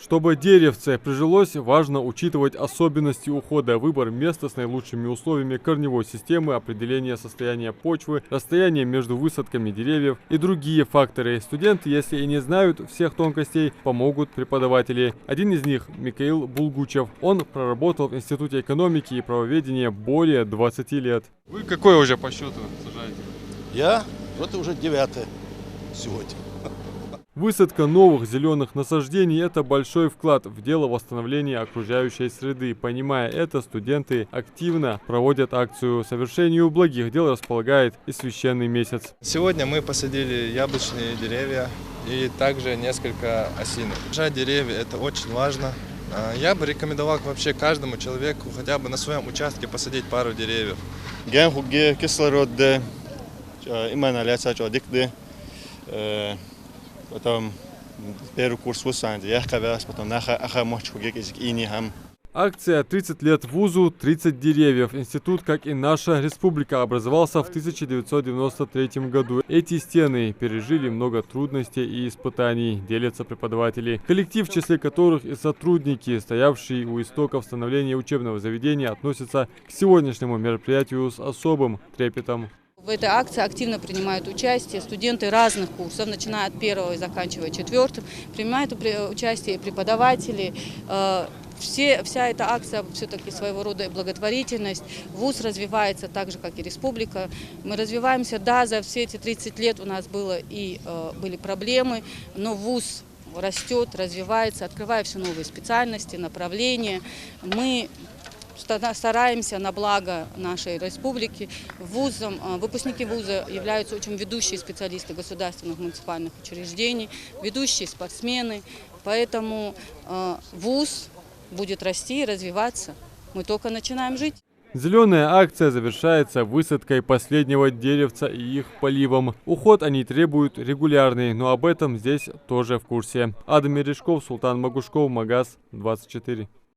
Чтобы деревце прижилось, важно учитывать особенности ухода, выбор места с наилучшими условиями корневой системы, определение состояния почвы, расстояние между высадками деревьев и другие факторы. Студенты, если и не знают всех тонкостей, помогут преподаватели. Один из них – Михаил Булгучев. Он проработал в Институте экономики и правоведения более 20 лет. Вы какой уже по счету сажаете? Я? Это уже 9-е сегодня. Высадка новых зеленых насаждений – это большой вклад в дело восстановления окружающей среды. Понимая это, студенты активно проводят акцию. Совершению благих дел располагает и священный месяц. Сегодня мы посадили яблочные деревья и также несколько осинок. Сажать деревья – это очень важно. Я бы рекомендовал вообще каждому человеку хотя бы на своем участке посадить пару деревьев. Потом первый курс вуза, потом Акция «30 лет вузу, 30 деревьев». Институт, как и наша республика, образовался в 1993 году. Эти стены пережили много трудностей и испытаний, делятся преподаватели. Коллектив, в числе которых и сотрудники, стоявшие у истоков становления учебного заведения, относятся к сегодняшнему мероприятию с особым трепетом. В этой акции активно принимают участие студенты разных курсов, начиная от 1-го и заканчивая 4-м. Принимают участие преподаватели. Вся эта акция все-таки своего рода благотворительность. ВУЗ развивается так же, как и республика. Мы развиваемся, да, за все эти 30 лет у нас были проблемы, но ВУЗ растет, развивается, открывая все новые специальности, направления. Мы стараемся на благо нашей республики. Выпускники вуза являются очень ведущие специалисты государственных муниципальных учреждений, ведущие спортсмены. Поэтому вуз будет расти и развиваться. Мы только начинаем жить. Зеленая акция завершается высадкой последнего деревца и их поливом. Уход они требуют регулярный, но об этом здесь тоже в курсе. Адам Мережков, Султан Магушков, Магаз 24.